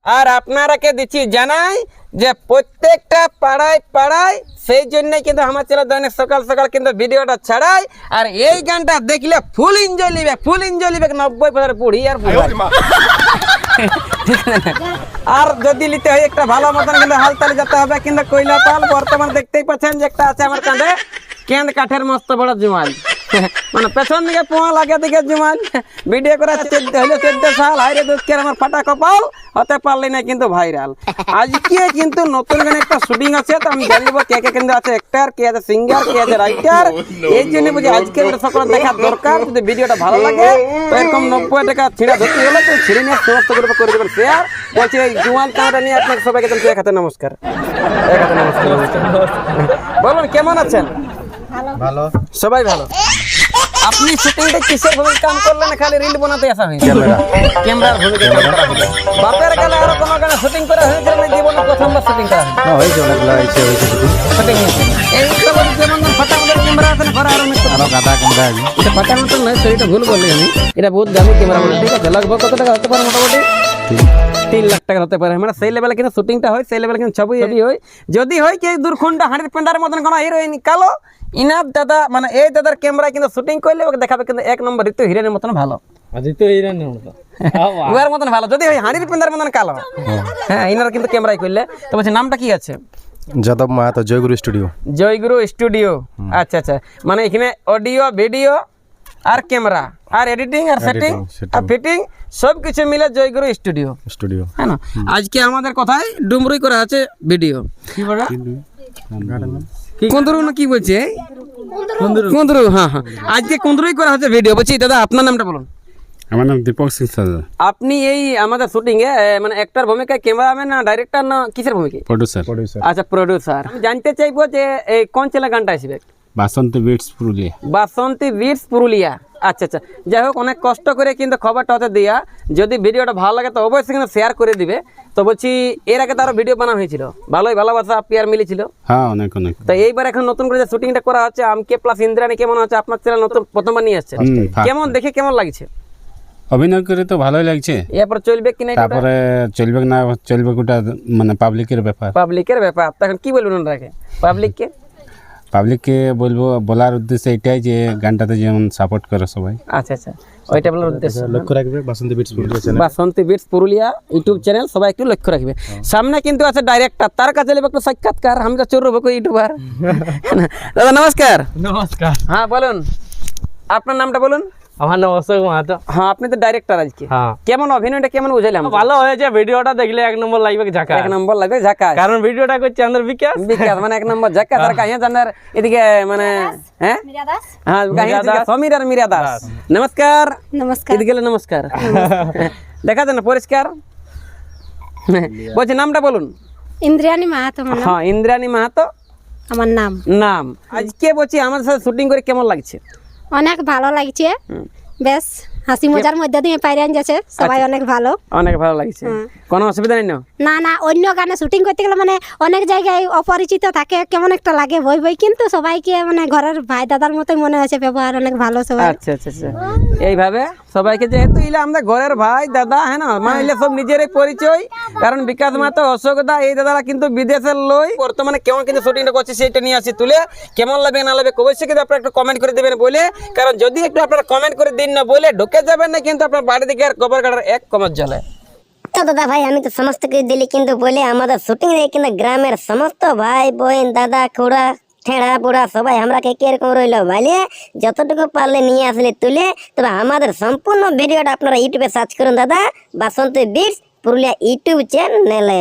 আর আপনারাকে দিচ্ছি জানাই যে প্রত্যেকটা পাড়ায় পাড়ায় সেই জন্যই কিন্তু আমার ছেলে দৈনিক সকাল সকাল কিন্তু ভিডিওটা ছাড়াই। আর এই গানটা দেখলে ফুল এনজয় নিবে 90% পড়ি আর আর যদি নিতে হয় একটা ভালো মতন কিন্তু হালতালি যেতে হবে। কিন্তু কইলা পাল বর্তমান দেখতেই পাচ্ছেন যে একটা আছে আমার কাঁধে কেন্দ কাঠের মস্ত বড় জুমাল, মানে পেছন দিকে পোয়া লাগে দিকে জুমাল। ভিডিও করা 14 সাল, হাইরে দুঃখের আমার ফাটা কপাল, হতে পারলি না কিন্তু ভাইরাল। আজকে কিন্তু নতুন গানে একটা শুটিং আছে, তো আমি জানব কে কে কিন্তু আছে অ্যাক্টর, কে আছে সিঙ্গার, কে আছে রাইটার। এই জন্য বুঝি আজকে সকল দেখার দরকার। যদি ভিডিওটা ভালো লাগে তো এরকম 90 টাকা ছিঁড়া ধরতে গেলে তো ছিঁড়ে নিয়ে সমস্ত গ্রুপে করে দেবেন শেয়ার। বলছি এই জুমাল ক্যামেরা নিয়ে আপনাকে সবাইকে এক হাতে নমস্কার। বলুন কেমন আছেন? ভালো, সবাই ভালো। আপনি শুটিংটা কিসের ভূমিকা কাম করলেন? খালি রিল বানাতে আসা হয়েছে? ক্যামেরার ভূমিকা কাম করা হয়েছে। বাপের কালে আরো কোনো গানে শুটিং করা হয়েছিল না? জীবনে প্রথমবার শুটিং করা হয়েছে অনেকগুলো হয়েছে শুটিং হয়েছে। এই খবর যেমন ফাটাফাটি ক্যামেরা আছে না, আর অনেক আরো গাদা ক্যামেরা আছে। এটা ফাটার মতন নয়, সেটা ভুল বললি আমি। এটা বহুত দামি ক্যামেরা বলে, ঠিক আছে? লাগবে কত টাকা হতে পারে? মোটামুটি 3 লাখ টাকা হতে পারে। মানে সেই লেভেলে কিন্তু শুটিংটা হয়, সেই লেভেলে কিন্তু ছবি হয়। যদি হয় কি দূরখণ্ডা হাঁড়ির পেন্ডার মতন কোনো হিরোইন কালো, ইনার দাদা মানে এই দাদার ক্যামেরায় কিন্তু শুটিং করলে ওকে দেখাবে কিন্তু 1 নম্বর ঋতু হিরোইনের মতন ভালো, ওর মতন ভালো। যদি হয় হাঁড়ির পেন্ডার মতন কালো, হ্যাঁ ইনার কিন্তু ক্যামেরায় করলে। তো বলছে নামটা কি আছে? যাদব মাহাতো, জয়গুরু স্টুডিও। জয়গুরু স্টুডিও, আচ্ছা আচ্ছা। মানে এখানে অডিও ভিডিও আর ক্যামেরা আর এডিটিং আর সেটিং আর ফিটিং সব কিছু মিলে জয়গুরু স্টুডিও, হ্যাঁ না? আজকে আমাদের কথায় ডুমরুই করা আছে ভিডিও। কি বলা কুন্দরু না কি বলছে? কুন্দরু, হ্যাঁ হ্যাঁ। আজকে কুন্দরুই করা হচ্ছে ভিডিও। বলছি দাদা আপনার নামটা বলুন। আমার নাম দীপক সিং সাজা। আপনি এই আমাদের শুটিং এ মানে অ্যাক্টর ভূমিকায়, ক্যামেরাম্যান না ডাইরেক্টর না কিসের ভূমিকায়? প্রোডিউসার। আচ্ছা প্রোডিউসার। আমি জানতে চাইবো যে এই কোন চ্যানেল গানটা আসবে? বাসন্তী বিটস পুরুলিয়া। বাসন্তী বিটস পুরুলিয়া, আচ্ছা আচ্ছা। যাই হোক, অনেক কষ্ট করে কিন্তু খবরটা হতে দিয়া। যদি ভিডিওটা ভালো লাগে তো অবশ্যই কিন্তু শেয়ার করে দিবে। তো বলছি এর আগে তারও ভিডিও বানানো হয়েছিল, ভালোই ভালোবাসা পিয়ার মিলেছিল। হ্যাঁ অনেক অনেক। তো এইবার এখন নতুন করে যে শুটিংটা করা হচ্ছে আমকে প্লাস ইন্দ্রাণী, কেমন হচ্ছে? আপনার চ্যানেল নতুন প্রথমবার নিয়ে আসছে, কেমন দেখে কেমন লাগছে? অভিনয় করে তো ভালোই লাগছে। এরপর চলবে কি না? তারপরে চলবে না চলবে ওটা মানে পাবলিকের ব্যাপার। তো এখন কি বলবেন ওনাকে পাবলিককে বলার উদ্দেশ্য এটাই যে গানটাতে যেমন সাপোর্ট করে সবাই। আচ্ছা আচ্ছা, ওইটা বলার উদ্দেশ্য। লক্ষ্য রাখবে বাসন্তী বিটস পুরুলিয়া চ্যানেল, বাসন্তী বিটস পুরুলিয়া ইউটিউব চ্যানেল সবাই একটু লক্ষ্য রাখবে। সামনে কিন্তু আছে ডাইরেক্টর, তার কাছে নেবে একটু সাক্ষাৎকার। আমি তো চোর রবো ইউটিউবার। দাদা নমস্কার। নমস্কার। হ্যাঁ বলুন, আপনার নামটা বলুন। আমার নাম অশোক মাহাতো। হ্যাঁ, আপনি তো ডাইরেক্টর আজকে। হ্যাঁ। কেমন অভিনয়টা কেমন বুঝাইলাম? ভালো হয়েছে, ভিডিওটা দেখলে 1 নম্বর লাগবে ঝাকা। 1 নম্বর লাগবে ঝাকা, কারণ ভিডিওটা করছে আমাদের বিকাশ মানে 1 নম্বর ঝাকা। তার কাহিয়া জানার এদিকে মানে হ্যাঁ হ্যাঁ কাহিয়া সমীর আর মীরা দাস। নমস্কার। নমস্কার। এদিকে নমস্কার। দেখা যায় না পরিষ্কার? বলছি নামটা বলুন। ইন্দ্রাণী মাহাতো। হ্যাঁ ইন্দ্রাণী মাহাতো আমার নাম। আজকে বলছি আমাদের সাথে শুটিং করে কেমন লাগছে? অনেক ভালো লাগছে, বেশ হাসি মজার মধ্যে দিয়ে পাইরান যাচ্ছে সবাই। অনেক ভালো লাগছে, কোনো অসুবিধা নেই? না না, অন্য গানে শুটিং করতে গেলে মানে অনেক জায়গায় অপরিচিত থাকে, কেমন একটা লাগে বই কিন্তু সবাইকে মানে ঘরের ভাই দাদার মতোই মনে হচ্ছে, ব্যবহার অনেক ভালো সবাই। আচ্ছা আচ্ছা আচ্ছা। এইভাবে সবাইকে যেহেতু ইলে আমাদের ঘরের ভাই দাদা, হ্যাঁ না, মানে সব নিজেরই পরিচয়। কারণ বিকাশ মাতো, অশোক দা, এই দাদারা কিন্তু বিদেশের লই। বর্তমানে কেমন কিন্তু শুটিংটা করছে সেটা নিয়ে আসি তুলে। কেমন লাগবে না লাগবে অবশ্যই কিন্তু আপনারা একটু কমেন্ট করে দেবেন বলে। কারণ যদি একটু আপনারা কমেন্ট করে দিন না বলে ঢুকে যাবেন না কিন্তু আপনার বাড়ি দিকে আর গোবর কাটার 1 কমত জ্বলে। তো দাদা ভাই আমি তো সমস্তকে দিলি কিন্তু বলে আমাদের শুটিং রে কিন্তু গ্রামের সমস্ত ভাই বোন দাদা খুড়া ঠেড়া বুড়া সবাই আমরা কে কিরকম রইলো ভাইলে যতটুকু পারলে নিয়ে আসলে তুলে। তবে আমাদের সম্পূর্ণ ভিডিওটা আপনারা ইউটিউবে সার্চ করুন দাদা, বাসন্তী বিটস পুরুলিয়া ইউটিউব চ্যানেলে।